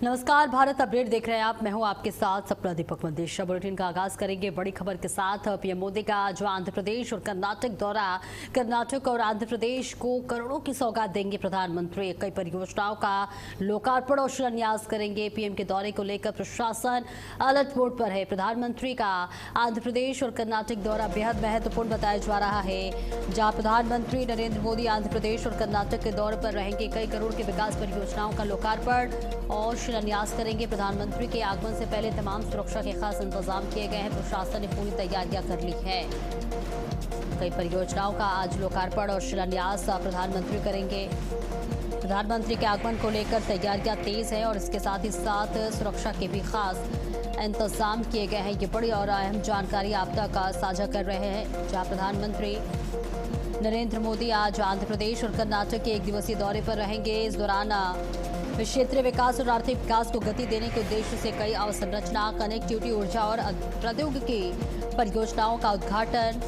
नमस्कार, भारत अपडेट देख रहे हैं आप। मैं हूं आपके साथ सपना दीपक मंदेशा। बुलेटिन का आगाज करेंगे बड़ी खबर के साथ। पीएम मोदी का जो आंध्र प्रदेश और कर्नाटक दौरा, कर्नाटक और आंध्र प्रदेश को करोड़ों की सौगात देंगे प्रधानमंत्री। कई परियोजनाओं का लोकार्पण और शिलान्यास करेंगे। पीएम के दौरे को लेकर प्रशासन अलर्ट मोड पर है। प्रधानमंत्री का आंध्र प्रदेश और कर्नाटक दौरा बेहद महत्वपूर्ण बताया जा रहा है, जहां प्रधानमंत्री नरेंद्र मोदी आंध्र प्रदेश और कर्नाटक के दौरे पर रहेंगे। कई करोड़ की विकास परियोजनाओं का लोकार्पण और शिलान्यास करेंगे। प्रधानमंत्री के आगमन से पहले तमाम सुरक्षा के खास इंतजाम किए गए हैं। प्रशासन ने पूरी तैयारियां कर ली है। कई परियोजनाओं का आज लोकार्पण और शिलान्यास प्रधानमंत्री करेंगे। प्रधानमंत्री के आगमन को लेकर तैयारियां तेज है और इसके साथ ही साथ सुरक्षा के भी खास इंतजाम किए गए हैं। ये बड़ी और अहम जानकारी आप तक साझा कर रहे हैं, जहां प्रधानमंत्री नरेंद्र मोदी आज आंध्र प्रदेश और कर्नाटक के एक दिवसीय दौरे पर रहेंगे। इस दौरान क्षेत्रीय विकास और आर्थिक विकास को गति देने के उद्देश्य से कई अवसंरचना, कनेक्टिविटी, ऊर्जा और प्रौद्योगिकी परियोजनाओं का उद्घाटन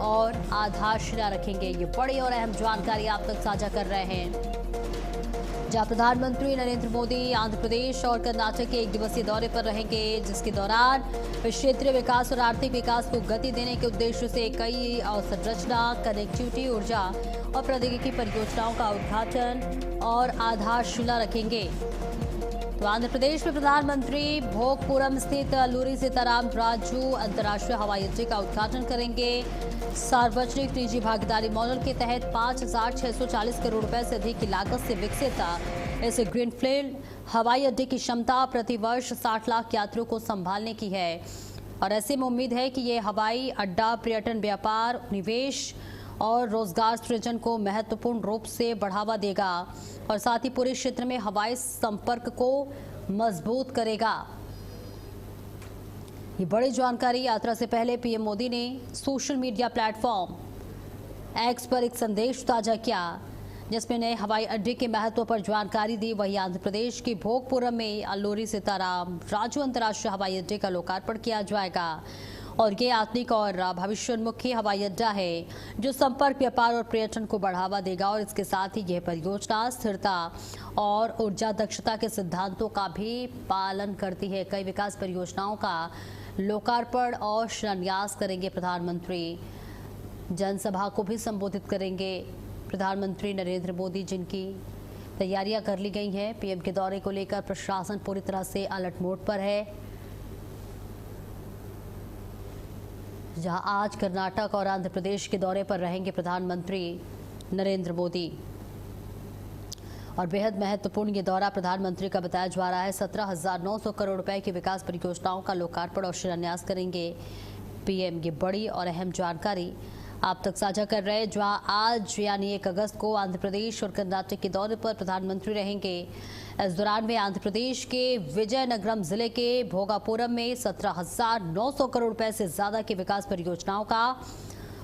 और आधारशिला रखेंगे। ये बड़ी और अहम जानकारी आप तक साझा कर रहे हैं, जहां प्रधानमंत्री नरेंद्र मोदी आंध्र प्रदेश और कर्नाटक के एक दिवसीय दौरे पर रहेंगे, जिसके दौरान क्षेत्रीय विकास और आर्थिक विकास को गति देने के उद्देश्य से कई अवसंरचना, कनेक्टिविटी, ऊर्जा और प्रौद्योगिकी परियोजनाओं का उद्घाटन और आधारशिला रखेंगे। तो आंध्र प्रदेश में प्रधानमंत्री भोगपुरम स्थित अल्लूरी सीताराम राजू अंतर्राष्ट्रीय हवाई अड्डे का उद्घाटन करेंगे। सार्वजनिक निजी भागीदारी मॉडल के तहत 5,640 करोड़ रुपए से अधिक की लागत से विकसित इस ग्रीनफील्ड हवाई अड्डे की क्षमता प्रति वर्ष 60 लाख यात्रियों को संभालने की है। और ऐसे में उम्मीद है कि ये हवाई अड्डा पर्यटन, व्यापार, निवेश और रोजगार सृजन को महत्वपूर्ण रूप से बढ़ावा देगा और साथ ही पूरे क्षेत्र में हवाई संपर्क को मजबूत करेगा। ये बड़ी जानकारी यात्रा से पहले पीएम मोदी ने सोशल मीडिया प्लेटफॉर्म एक्स पर एक संदेश साझा किया, जिसमें नए हवाई अड्डे के महत्व पर जानकारी दी। वहीं आंध्र प्रदेश के भोगपुरम में अल्लूरी सीताराम राजू अंतर्राष्ट्रीय हवाई अड्डे का लोकार्पण किया जाएगा और ये आधुनिक और भविष्योन्मुखी हवाई अड्डा है, जो संपर्क, व्यापार और पर्यटन को बढ़ावा देगा। और इसके साथ ही यह परियोजना स्थिरता और ऊर्जा दक्षता के सिद्धांतों का भी पालन करती है। कई विकास परियोजनाओं का लोकार्पण और शिलान्यास करेंगे प्रधानमंत्री। जनसभा को भी संबोधित करेंगे प्रधानमंत्री नरेंद्र मोदी, जिनकी तैयारियां कर ली गई हैं। पीएम के दौरे को लेकर प्रशासन पूरी तरह से अलर्ट मोड पर है, जहां आज कर्नाटक और आंध्र प्रदेश के दौरे पर रहेंगे प्रधानमंत्री नरेंद्र मोदी। और बेहद महत्वपूर्ण ये दौरा प्रधानमंत्री का बताया जा रहा है। 17,900 करोड़ रुपए की विकास परियोजनाओं का लोकार्पण और शिलान्यास करेंगे पीएम। ये बड़ी और अहम जानकारी आप तक साझा कर रहे हैं, जहां आज यानी 1 अगस्त को आंध्र प्रदेश और कर्नाटक के दौरे पर प्रधानमंत्री रहेंगे। इस दौरान वे आंध्र प्रदेश के विजयनगरम जिले के भोगापुरम में 17,900 करोड़ रुपए से ज्यादा की विकास परियोजनाओं का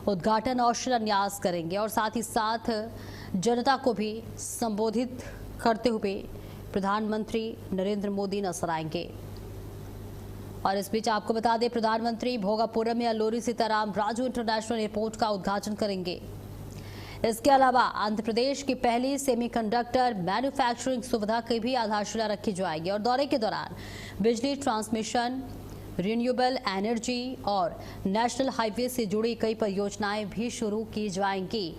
उद्घाटन और शिलान्यास करेंगे और साथ ही साथ जनता को भी संबोधित करते हुए प्रधानमंत्री नरेंद्र मोदी नजर आएंगे। और इस बीच आपको बता दें, प्रधानमंत्री भोगापुरम में अल्लूरी सीताराम राजू इंटरनेशनल एयरपोर्ट का उद्घाटन करेंगे। इसके अलावा आंध्र प्रदेश की पहली सेमीकंडक्टर मैन्युफैक्चरिंग सुविधा की भी आधारशिला रखी जाएगी। और दौरे के दौरान बिजली ट्रांसमिशन, रिन्यूएबल एनर्जी और नेशनल हाईवे से जुड़ी कई परियोजनाएं भी शुरू की जाएंगी।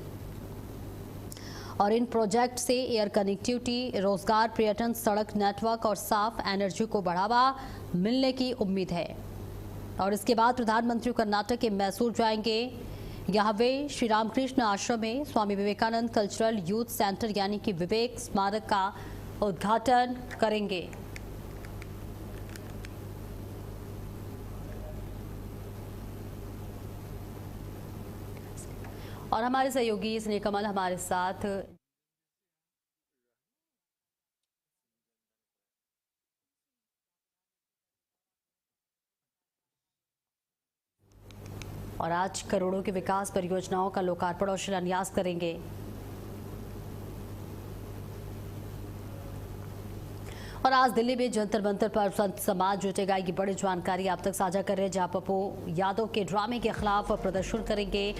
और इन प्रोजेक्ट से एयर कनेक्टिविटी, रोजगार, पर्यटन, सड़क नेटवर्क और साफ एनर्जी को बढ़ावा मिलने की उम्मीद है। और इसके बाद प्रधानमंत्री कर्नाटक के मैसूर जाएंगे। यहाँ वे श्री रामकृष्ण आश्रम में Swami Vivekananda cultural youth centre यानी कि विवेक स्मारक का उद्घाटन करेंगे। और हमारे सहयोगी स्नेह कमल हमारे साथ और आज करोड़ों की विकास परियोजनाओं का लोकार्पण और शिलान्यास करेंगे। और आज दिल्ली में जंतर मंतर पर संत समाज जुटेगा। ये बड़ी जानकारी आप तक साझा कर रहे हैं, जहां पप्पू यादव के ड्रामे के खिलाफ प्रदर्शन करेंगे।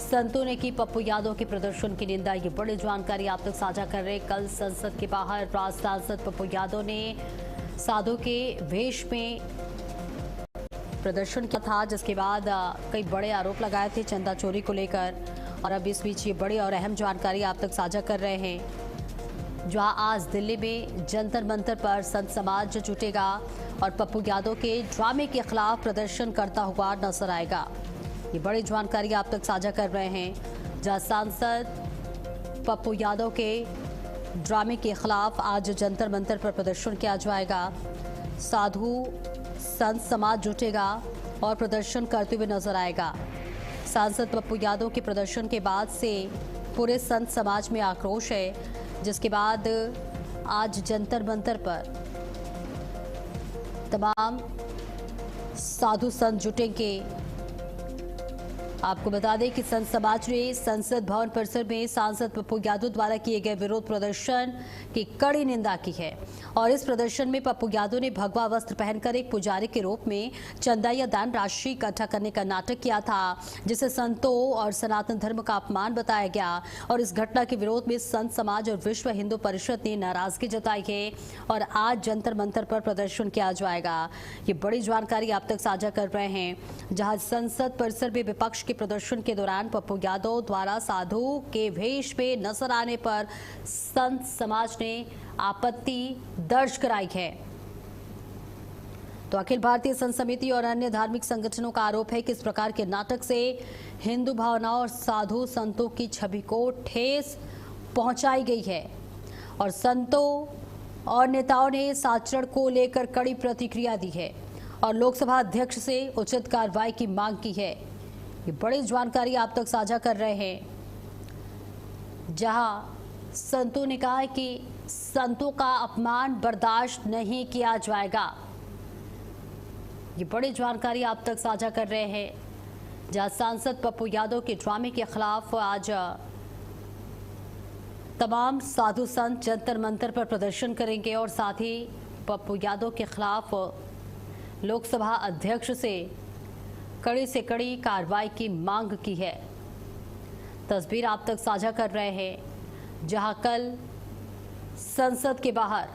संतों ने की पप्पू यादव के प्रदर्शन की निंदा। ये बड़ी जानकारी आप तक साझा कर रहे हैं। कल संसद के बाहर सांसद पप्पू यादव ने साधु के वेश में प्रदर्शन किया था, जिसके बाद कई बड़े आरोप लगाए थे चंदा चोरी को लेकर। और अब इस बीच ये बड़ी और अहम जानकारी आप तक साझा कर रहे हैं, जहां आज दिल्ली में जंतर मंतर पर संत समाज जुटेगा और पप्पू यादव के ड्रामे के खिलाफ प्रदर्शन करता हुआ नजर आएगा। ये बड़ी जानकारी आप तक साझा कर रहे हैं, जहां सांसद पप्पू यादव के ड्रामे के खिलाफ आज जंतर मंतर पर प्रदर्शन किया जाएगा। साधु संत समाज जुटेगा और प्रदर्शन करते हुए नजर आएगा। सांसद पप्पू यादव के प्रदर्शन के बाद से पूरे संत समाज में आक्रोश है, जिसके बाद आज जंतर मंतर पर तमाम साधु संत जुटेंगे। आपको बता दें कि संत समाज ने संसद भवन परिसर में सांसद पप्पू यादव द्वारा किए गए विरोध प्रदर्शन की कड़ी निंदा की है। और इस प्रदर्शन में पप्पू यादव ने भगवा वस्त्र पहनकर एक पुजारी के रूप में चंदा या दान राशि इकट्ठा करने का नाटक किया था, जिसे संतों और सनातन धर्म का अपमान बताया गया। और इस घटना के विरोध में संत समाज और विश्व हिंदू परिषद ने नाराजगी जताई है और आज जंतर मंतर पर प्रदर्शन किया जाएगा। ये बड़ी जानकारी आप तक साझा कर रहे हैं, जहां संसद परिसर में विपक्ष के प्रदर्शन के दौरान पप्पू यादव द्वारा साधु के वेश में नजर आने पर संत समाज ने आपत्ति दर्ज कराई है। तो अखिल भारतीय संत समिति और अन्य धार्मिक संगठनों का आरोप है कि इस प्रकार के नाटक से हिंदू भावनाओं और साधु संतों की छवि को ठेस पहुंचाई गई है। और संतों और नेताओं ने इस आचरण को लेकर कड़ी प्रतिक्रिया दी है और लोकसभा अध्यक्ष से उचित कार्रवाई की मांग की है। ये बड़ी जानकारी आप तक साझा कर रहे हैं, जहां संतों ने कहा है कि संतों का अपमान बर्दाश्त नहीं किया जाएगा। ये बड़ी जानकारी आप तक साझा कर रहे हैं, जहां सांसद पप्पू यादव के ड्रामे के खिलाफ आज तमाम साधु संत जंतर मंतर पर प्रदर्शन करेंगे और साथ ही पप्पू यादव के खिलाफ लोकसभा अध्यक्ष से कड़ी कार्रवाई की मांग की है। तस्वीर आप तक साझा कर रहे हैं, जहां कल संसद के बाहर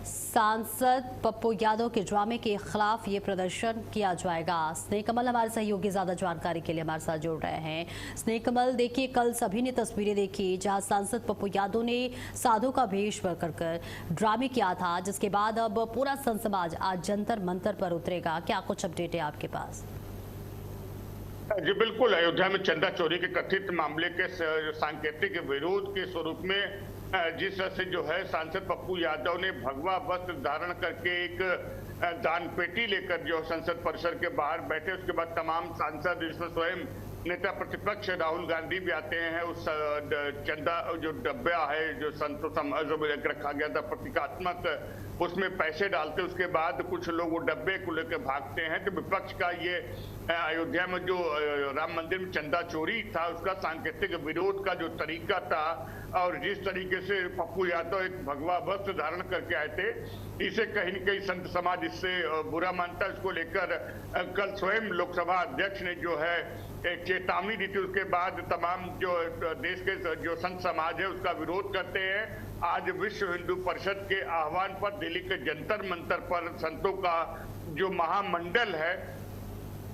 सांसद पप्पू यादव के ड्रामे के खिलाफ ये प्रदर्शन किया जाएगा। स्नेह कमल हमारे सहयोगी ज्यादा जानकारी के लिए हमारे साथ जुड़ रहे हैं। स्नेह कमल, देखिए कल सभी ने तस्वीरें देखी जहां सांसद पप्पू यादव ने साधु का भेष कर ड्रामे किया था, जिसके बाद अब पूरा संत समाज आज जंतर मंतर पर उतरेगा। क्या कुछ अपडेट है आपके पास? जी बिल्कुल, अयोध्या में चंदा चोरी के कथित मामले के सांकेतिक विरोध के स्वरूप में जिस तरह से जो है सांसद पप्पू यादव ने भगवा वस्त्र धारण करके एक दान पेटी लेकर जो संसद परिसर के बाहर बैठे, उसके बाद तमाम सांसद, इसमें स्वयं नेता प्रतिपक्ष राहुल गांधी भी आते हैं। उस चंदा जो डब्बा है जो संतों जो रखा गया था प्रतीकात्मक, उसमें पैसे डालते, उसके बाद कुछ लोग वो डब्बे को लेकर भागते हैं। तो विपक्ष का ये अयोध्या में जो राम मंदिर में चंदा चोरी था उसका सांकेतिक विरोध का जो तरीका था और जिस तरीके से पप्पू यादव एक भगवा वस्त्र धारण करके आए थे, इसे कहीं न कहीं संत समाज इससे बुरा मानता है। इसको लेकर कल स्वयं लोकसभा अध्यक्ष ने जो है एक चेतावनी दी थी। उसके बाद तमाम जो देश के जो संत समाज है उसका विरोध करते हैं। आज विश्व हिंदू परिषद के आह्वान पर दिल्ली के जंतर मंतर पर संतों का जो महामंडल है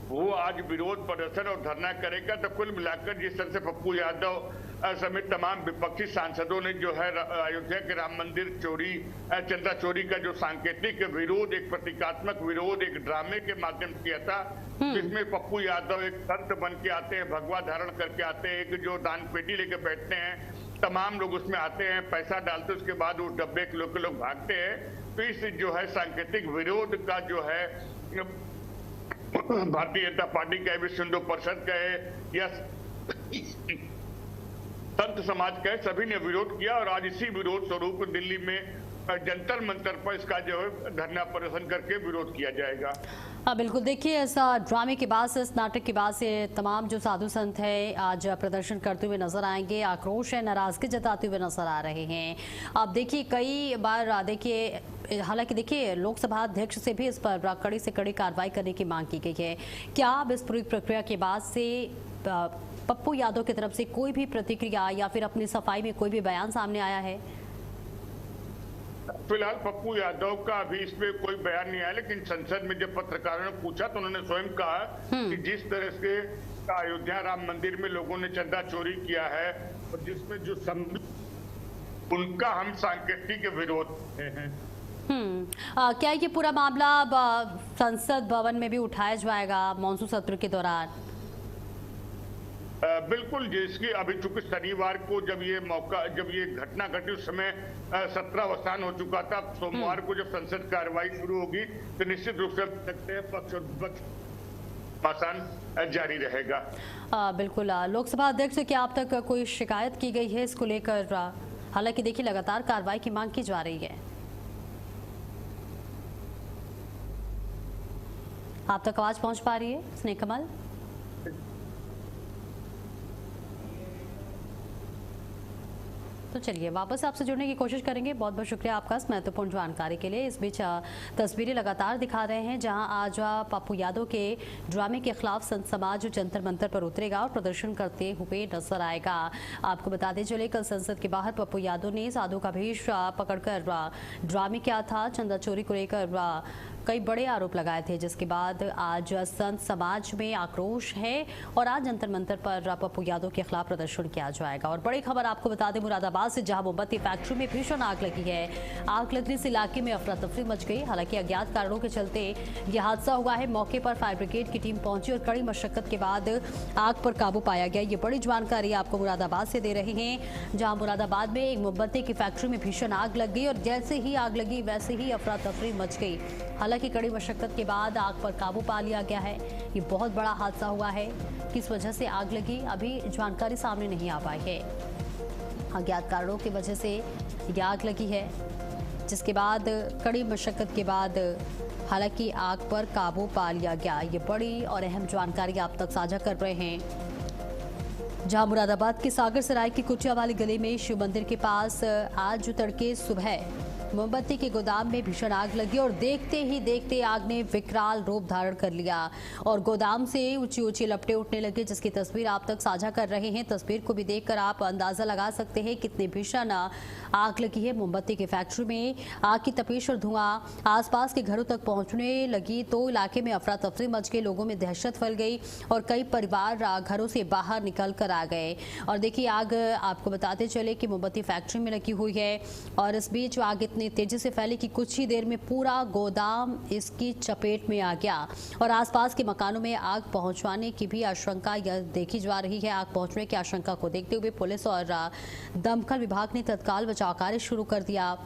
वो आज विरोध प्रदर्शन और धरना करेगा। तो कुल मिलाकर जिस तरह से पप्पू यादव समेत तमाम विपक्षी सांसदों ने जो है अयोध्या के राम मंदिर चोरी, चंदा चोरी का जो सांकेतिक विरोध, एक प्रतीकात्मक विरोध एक ड्रामे के माध्यम से किया था, जिसमें पप्पू यादव एक संत बन के आते हैं, भगवा धारण करके आते हैं, एक जो दान पेटी लेके बैठते हैं, तमाम लोग उसमें आते हैं, पैसा डालते, उसके बाद उस डब्बे के लोग भागते हैं। तो इस जो है सांकेतिक विरोध का जो है भारतीय जनता पार्टी का, विश्व हिंदू परिषद का है या संत समाज का है, सभी ने विरोध किया और आज इसी विरोध स्वरूप दिल्ली में जंतर मंतर पर इसका जो है धरना प्रदर्शन करके विरोध किया जाएगा। हाँ बिल्कुल, देखिए ऐसा ड्रामे के बाद से, इस नाटक के बाद से तमाम जो साधु संत हैं आज प्रदर्शन करते हुए नजर आएंगे, आक्रोश है, नाराजगी जताते हुए नजर आ रहे हैं। अब देखिए कई बार देखिए, हालांकि देखिए लोकसभा अध्यक्ष से भी इस पर कड़ी से कड़ी कार्रवाई करने की मांग की गई है। क्या अब इस पूरी प्रक्रिया के बाद से पप्पू यादव की तरफ से कोई भी प्रतिक्रिया या फिर अपनी सफाई में कोई भी बयान सामने आया है? फिलहाल पप्पू यादव का अभी इस पे कोई बयान नहीं आया, लेकिन संसद में जब पत्रकारों ने पूछा तो उन्होंने स्वयं कहा कि जिस तरह से अयोध्या राम मंदिर में लोगों ने चंदा चोरी किया है और जिसमें जो उनका हम सांकेतिक के विरोध में हैं। क्या ये पूरा मामला अब संसद भवन में भी उठाया जाएगा मानसून सत्र के दौरान? बिल्कुल, जिसकी अभी चूंकि शनिवार को जब ये घटना घटी उस समय सत्र अवसान हो चुका था। सोमवार को जब संसद कार्रवाई शुरू होगी तो निश्चित रूप से सकते हैं पक्ष और विपक्ष अवसान जारी रहेगा। बिल्कुल। लोकसभा अध्यक्ष से क्या अब तक कोई शिकायत की गई है इसको लेकर? हालांकि देखिए लगातार कार्रवाई की मांग की जा रही है। आप तक आवाज पहुंच पा रही है स्नेह कमल? तो चलिए वापस आपसे जुड़ने की कोशिश करेंगे। बहुत बहुत शुक्रिया आपका इस महत्वपूर्ण जानकारी के लिए। इस बीच तस्वीरें लगातार दिखा रहे हैं जहां आज पप्पू यादव के ड्रामे के खिलाफ संत समाज जंतर मंतर पर उतरेगा और प्रदर्शन करते हुए नजर आएगा। आपको बताते चले कल संसद के बाहर पप्पू यादव ने साधु का भेष पकड़कर ड्रामे किया था। चंदा चोरी को लेकर कई बड़े आरोप लगाए थे, जिसके बाद आज संत समाज में आक्रोश है और आज जंतर मंतर पर पप्पू यादव के खिलाफ प्रदर्शन किया जाएगा। और बड़ी खबर आपको बता दें मुरादाबाद से, जहां मोमबत्ती फैक्ट्री में भीषण आग लगी है। आग लगने से इलाके में अफरा तफरी मच गई। हालांकि अज्ञात कारणों के चलते यह हादसा हुआ है। मौके पर फायर ब्रिगेड की टीम पहुंची और कड़ी मशक्कत के बाद आग पर काबू पाया गया। ये बड़ी जानकारी आपको मुरादाबाद से दे रहे हैं, जहां मुरादाबाद में एक मोमबत्ती की फैक्ट्री में भीषण आग लग गई और जैसे ही आग लगी वैसे ही अफरा तफरी मच गई। हालांकि कड़ी मशक्कत के बाद आग पर काबू पा लिया गया है। ये बहुत बड़ा हादसा हुआ है। किस वजह से आग लगी अभी जानकारी सामने नहीं आ पाई है। अज्ञात कारणों की वजह से ये आग लगी है, जिसके बाद कड़ी मशक्कत के बाद हालांकि आग पर काबू पा लिया गया। ये बड़ी और अहम जानकारी आप तक साझा कर रहे हैं, जहां मुरादाबाद के सागर सराय की कुटिया वाली गली में शिव मंदिर के पास आज तड़के सुबह मोमबत्ती के गोदाम में भीषण आग लगी और देखते ही देखते आग ने विकराल रूप धारण कर लिया और गोदाम से ऊंची ऊंची लपटें उठने लगी, जिसकी तस्वीर आप तक साझा कर रहे हैं। तस्वीर को भी देखकर आप अंदाजा लगा सकते हैं कितनी भीषण आग लगी है मोमबत्ती की फैक्ट्री में। आग की तपिश और धुआं आसपास के घरों तक पहुंचने लगी तो इलाके में अफरा तफरी मच गई। लोगों में दहशत फैल गई और कई परिवार घरों से बाहर निकल कर आ गए। और देखिए आग आपको बताते चले कि मोमबत्ती फैक्ट्री में लगी हुई है और इस बीच आग इतनी तेजी से फैली कि कुछ ही देर में पूरा गोदाम इसकी चपेट में आ गया और आसपास के मकानों में आग पहुंचवाने की भी आशंका यह देखी जा रही है। आग पहुंचने की आशंका को देखते हुए पुलिस और दमकल विभाग ने तत्काल बचाव कार्य शुरू कर दिया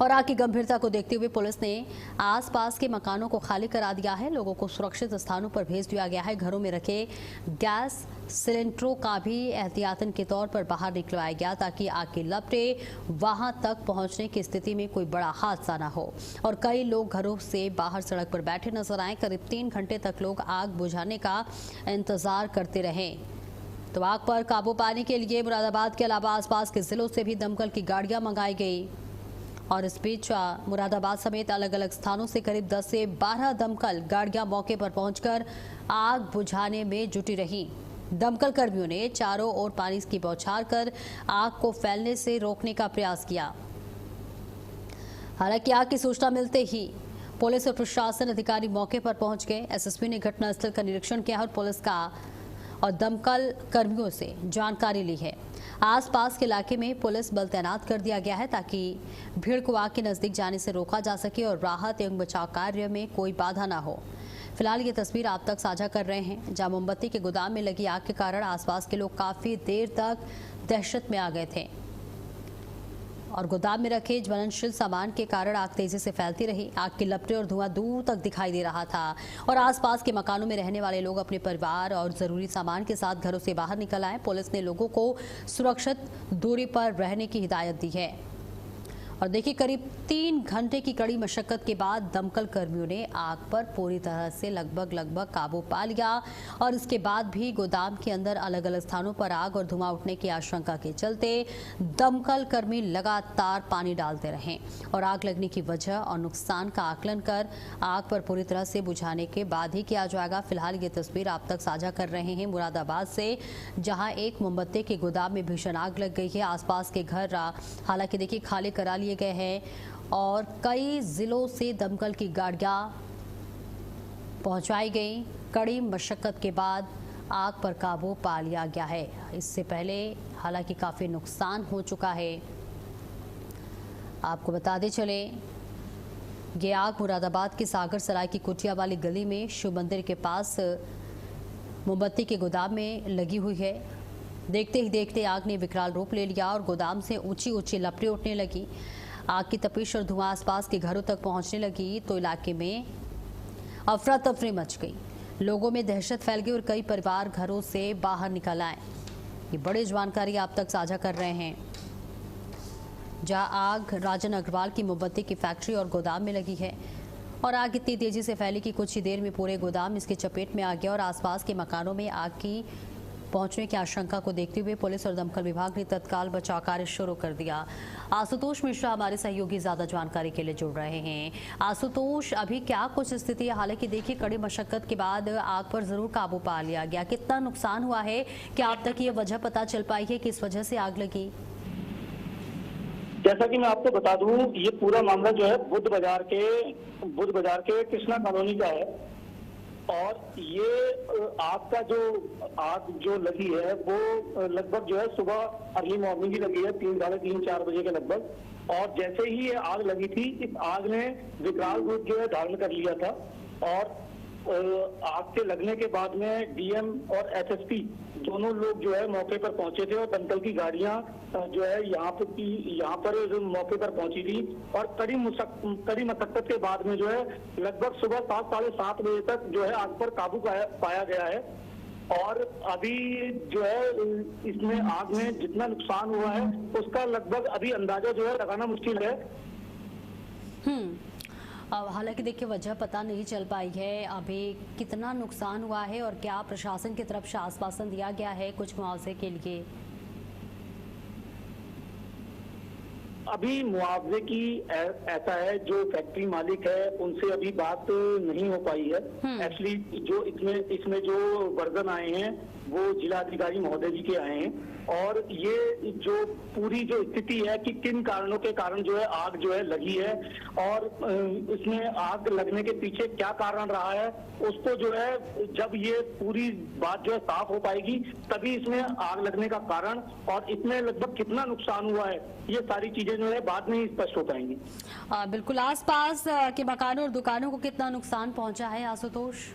और आग की गंभीरता को देखते हुए पुलिस ने आसपास के मकानों को खाली करा दिया है। लोगों को सुरक्षित स्थानों पर भेज दिया गया है। घरों में रखे गैस सिलेंडरों का भी एहतियातन के तौर पर बाहर निकलवाया गया ताकि आग की लपटें वहां तक पहुंचने की स्थिति में कोई बड़ा हादसा न हो। और कई लोग घरों से बाहर सड़क पर बैठे नजर आए। करीब 3 घंटे तक लोग आग बुझाने का इंतजार करते रहे। तो आग पर काबू पाने के लिए मुरादाबाद के अलावा आसपास के जिलों से भी दमकल की गाड़ियां मंगाई गई और इस बीच मुरादाबाद समेत अलग अलग स्थानों से करीब 10 से 12 दमकल गाड़ियां मौके पर पहुंचकर आग बुझाने में जुटी रही। दमकल कर्मियों ने चारों ओर पानी की बौछार कर आग को फैलने से रोकने का प्रयास किया। हालांकि आग की सूचना मिलते ही पुलिस और प्रशासन अधिकारी मौके पर पहुंच गए। एसएसपी ने घटनास्थल का निरीक्षण किया और पुलिस का और दमकल कर्मियों से जानकारी ली है। आसपास के इलाके में पुलिस बल तैनात कर दिया गया है ताकि भीड़ को आग के नजदीक जाने से रोका जा सके और राहत एवं बचाव कार्य में कोई बाधा न हो। फिलहाल ये तस्वीर आप तक साझा कर रहे हैं, जहां मोमबत्ती के गोदाम में लगी आग के कारण आसपास के लोग काफी देर तक दहशत में आ गए थे और गोदाम में रखे ज्वलनशील सामान के कारण आग तेजी से फैलती रही। आग की लपटें और धुआं दूर तक दिखाई दे रहा था और आसपास के मकानों में रहने वाले लोग अपने परिवार और जरूरी सामान के साथ घरों से बाहर निकल आए। पुलिस ने लोगों को सुरक्षित दूरी पर रहने की हिदायत दी है। और देखिए करीब 3 घंटे की कड़ी मशक्कत के बाद दमकल कर्मियों ने आग पर पूरी तरह से लगभग काबू पा लिया और इसके बाद भी गोदाम के अंदर अलग अलग स्थानों पर आग और धुआं उठने की आशंका के चलते दमकल कर्मी लगातार पानी डालते रहे और आग लगने की वजह और नुकसान का आकलन कर आग पर पूरी तरह से बुझाने के बाद ही किया जाएगा। फिलहाल ये तस्वीर आप तक साझा कर रहे हैं मुरादाबाद से, जहां एक मोमबत्ती के गोदाम में भीषण आग लग गई है। आसपास के घर हालांकि देखिए खाली करा लिए लिए गए हैं और कई जिलों से दमकल की गाड़ियां पहुंचाई गई। कड़ी मशक्कत के बाद आग पर काबू पा लिया गया है। इससे पहले हालांकि काफी नुकसान हो चुका है। आपको बताते चले, ये आग मुरादाबाद के सागर सराय की कुटिया वाली गली में शिव मंदिर के पास मोमबत्ती के गोदाम में लगी हुई है। देखते ही देखते आग ने विकराल रूप ले लिया और गोदाम से ऊंची ऊंची लपटें उठने लगी। आग की तपिश और धुआं आसपास के घरों तक पहुंचने लगी तो इलाके में अफरा तफरी मच गई। लोगों में दहशत फैल गई और कई परिवार घरों से बाहर निकल आए। ये बड़ी जानकारी आप तक साझा कर रहे हैं। जहां आग राजन अग्रवाल की मोमबत्ती की फैक्ट्री और गोदाम में लगी है और आग इतनी तेजी से फैली कि कुछ ही देर में पूरे गोदाम इसकी चपेट में आ गया और आसपास के मकानों में आग की पहुंचने की आशंका को देखते हुए पुलिस और दमकल विभाग ने तत्काल बचाव कार्य शुरू कर दिया। आशुतोष मिश्रा हमारे सहयोगी ज्यादा जानकारी के लिए जुड़ रहे हैं। आशुतोष, अभी क्या कुछ स्थिति है? हालांकि देखिए, कड़ी मशक्कत के बाद आग पर जरूर काबू पा लिया गया। कितना नुकसान हुआ है? क्या अब तक ये वजह पता चल पाई है किस वजह से आग लगी? जैसा कि मैं आपको बता दूं, ये पूरा मामला जो है बुद्ध बाजार के कृष्णा कॉलोनी का है और ये आग जो लगी है वो लगभग जो है सुबह अर्ली मॉर्निंग ही लगी है, 3, साढ़े 3, 4 बजे के लगभग। और जैसे ही ये आग लगी थी, इस आग ने विकराल रूप जो है धारण कर लिया था और आग के लगने के बाद में डीएम और एसएसपी दोनों लोग जो है मौके पर पहुंचे थे और दमकल की गाड़ियां जो है यहाँ पर मौके पर पहुंची थी और कड़ी मशक्कत के बाद में जो है लगभग सुबह 7, साढ़े 7 बजे तक जो है आग पर काबू पाया गया है। और अभी जो है इसमें आग में जितना नुकसान हुआ है उसका लगभग अभी अंदाजा जो है लगाना मुश्किल है। हालांकि देखिए, वजह पता नहीं चल पाई है अभी कितना नुकसान हुआ है और क्या प्रशासन की तरफ से आश्वासन दिया गया है कुछ मुआवजे के लिए? अभी मुआवजे की ऐसा है, जो फैक्ट्री मालिक है उनसे अभी बात नहीं हो पाई है। एक्चुअली जो इसमें जो वर्जन आए हैं वो जिलाधिकारी महोदय जी के आए हैं और ये जो पूरी जो स्थिति है कि किन कारणों के कारण जो है आग जो है लगी है और इसमें आग लगने के पीछे क्या कारण रहा है, उसको जो है जब ये पूरी बात जो है साफ हो पाएगी तभी इसमें आग लगने का कारण और इसमें लगभग कितना नुकसान हुआ है, ये सारी चीजें जो है बाद में ही स्पष्ट हो पाएंगी। बिल्कुल। आसपास के मकानों और दुकानों को कितना नुकसान पहुंचा है आशुतोष?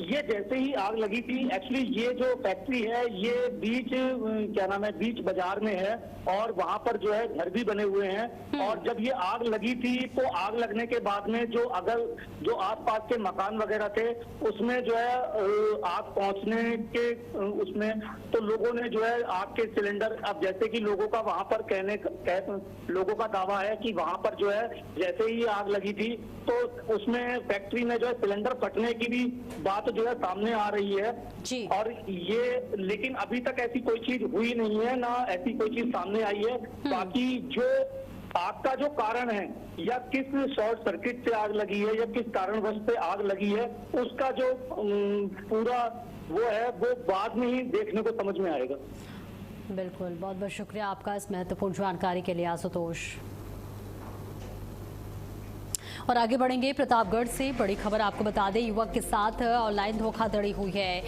ये जैसे ही आग लगी थी, एक्चुअली ये जो फैक्ट्री है ये बीच बाजार में है और वहां पर जो है घर भी बने हुए हैं और जब ये आग लगी थी तो आग लगने के बाद में जो आसपास के मकान वगैरह थे उसमें जो है आग पहुंचने के उसमें तो लोगों ने जो है आग के सिलेंडर, अब जैसे कि लोगों का वहां पर लोगों का दावा है कि वहां पर जो है जैसे ही आग लगी थी तो उसमें फैक्ट्री में जो है सिलेंडर फटने की भी बात जो है सामने आ रही है जी। और ये लेकिन अभी तक ऐसी कोई चीज हुई नहीं है, ना ऐसी कोई चीज सामने आई है। बाकी जो आग का जो कारण है या किस शॉर्ट सर्किट से आग लगी है या किस कारणवश से आग लगी है, उसका जो पूरा वो है वो बाद में ही देखने को समझ में आएगा। बिल्कुल, बहुत बहुत शुक्रिया आपका इस महत्वपूर्ण जानकारी के लिए आशुतोष। और आगे बढ़ेंगे प्रतापगढ़ से बड़ी खबर आपको बता दें, युवक के साथ ऑनलाइन धोखाधड़ी हुई है।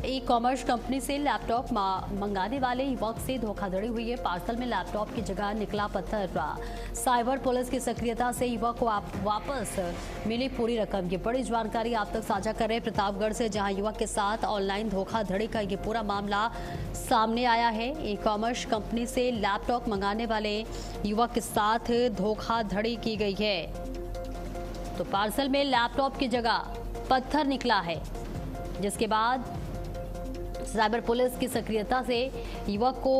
ई कॉमर्स कंपनी से लैपटॉप मंगाने वाले युवक से धोखाधड़ी हुई है। पार्सल में लैपटॉप की जगह निकला पत्थर। साइबर पुलिस की सक्रियता से युवक को वापस मिली पूरी रकम। ये बड़ी जानकारी आप तक साझा कर रहे हैं प्रतापगढ़ से, जहां युवक के साथ ऑनलाइन धोखाधड़ी का ये पूरा मामला सामने आया है। ई कॉमर्स कंपनी से लैपटॉप मंगाने वाले युवक के साथ धोखाधड़ी की गई है। तो पार्सल में लैपटॉप की जगह पत्थर निकला है, जिसके बाद साइबर पुलिस की सक्रियता से युवक को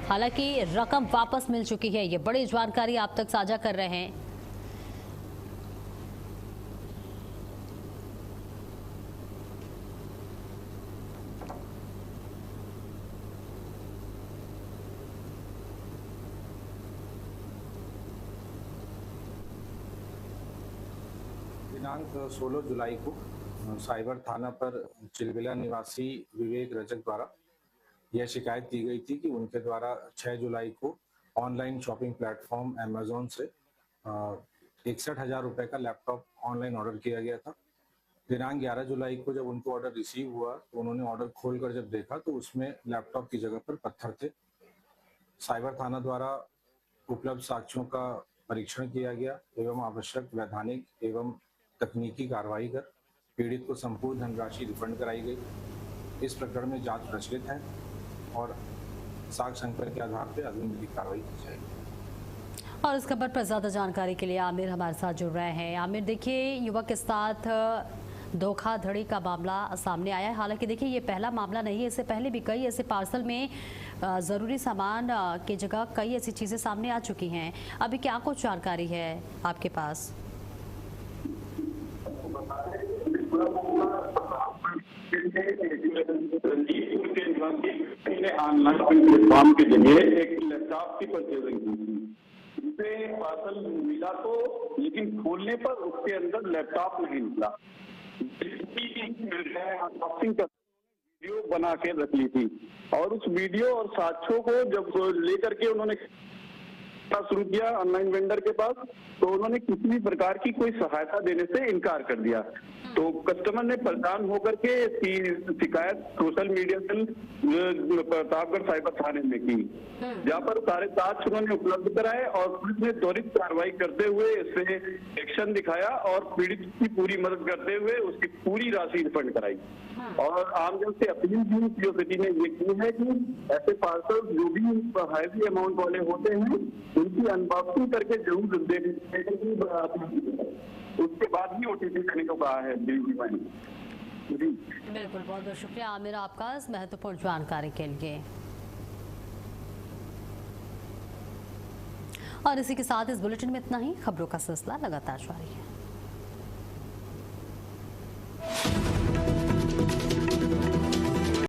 हालांकि रकम वापस मिल चुकी है। ये बड़ी जानकारी आप तक साझा कर रहे हैं। दिनांक 16 जुलाई को साइबर थाना पर चिलबिला निवासी विवेक रजक द्वारा यह शिकायत की गई थी कि उनके द्वारा 6 जुलाई को ऑनलाइन शॉपिंग प्लेटफॉर्म अमेजोन से 61,000 रुपए का लैपटॉप ऑनलाइन ऑर्डर किया गया था। दिनांक 11 जुलाई को जब उनको ऑर्डर रिसीव हुआ तो उन्होंने ऑर्डर खोलकर जब देखा तो उसमें लैपटॉप की जगह पर पत्थर थे। साइबर थाना द्वारा उपलब्ध साक्ष्यों का परीक्षण किया गया एवं आवश्यक वैधानिक एवं तकनीकी कार्रवाई कर पीड़ित को संपूर्ण धनराशि रिफंड कराई गई। इस प्रकरण में जांच प्रचलित है और साक्ष्य संकलन के आधार पर अग्रिम विधिक कार्रवाई की जाएगी। और इस खबर पर ज्यादा जानकारी के लिए आमिर हमारे साथ जुड़ रहे हैं। आमिर, देखिए युवक के साथ धोखाधड़ी का मामला सामने आया है। हालांकि देखिए ये पहला मामला नहीं है, इससे पहले भी कई ऐसे पार्सल में ज़रूरी सामान की जगह कई ऐसी चीज़ें सामने आ चुकी हैं। अभी क्या कुछ जानकारी है आपके पास? ऑनलाइन प्लेटफॉर्म के जरिए एक लैपटॉप की परचेजिंग की थी, जिसे पार्सल मिला तो, लेकिन खोलने पर उसके अंदर लैपटॉप नहीं निकला। अनबॉक्सिंग कर वीडियो बना के रख ली थी और उस वीडियो और साक्ष्यों को जब लेकर के उन्होंने शुरू किया ऑनलाइन वेंडर के पास, तो उन्होंने किसी भी प्रकार की कोई सहायता देने से इनकार कर दिया। तो कस्टमर ने परेशान होकर के शिकायत social media cell Pratapgarh cyber थाने में की, जहाँ पर सारे साक्ष्य उन्होंने उपलब्ध कराए और पुलिस ने त्वरित कार्रवाई करते हुए इससे एक्शन दिखाया और पीड़ित की पूरी मदद करते हुए उसकी पूरी राशि रिफंड कराई। और आमजन से अपील भी पीओ सिटी ने ये की है कि ऐसे पार्सल जो भी हैवी अमाउंट वाले होते हैं उनकी अनबॉक्सिंग करके जरूर देखने, उसके बाद ही ओटीपी देने को कहा है डिलीवरी मैन। बिल्कुल, बहुत बहुत शुक्रिया आमिर आपका इस महत्वपूर्ण जानकारी के लिए। और इसी के साथ इस बुलेटिन में इतना ही। खबरों का सिलसिला लगातार जारी है।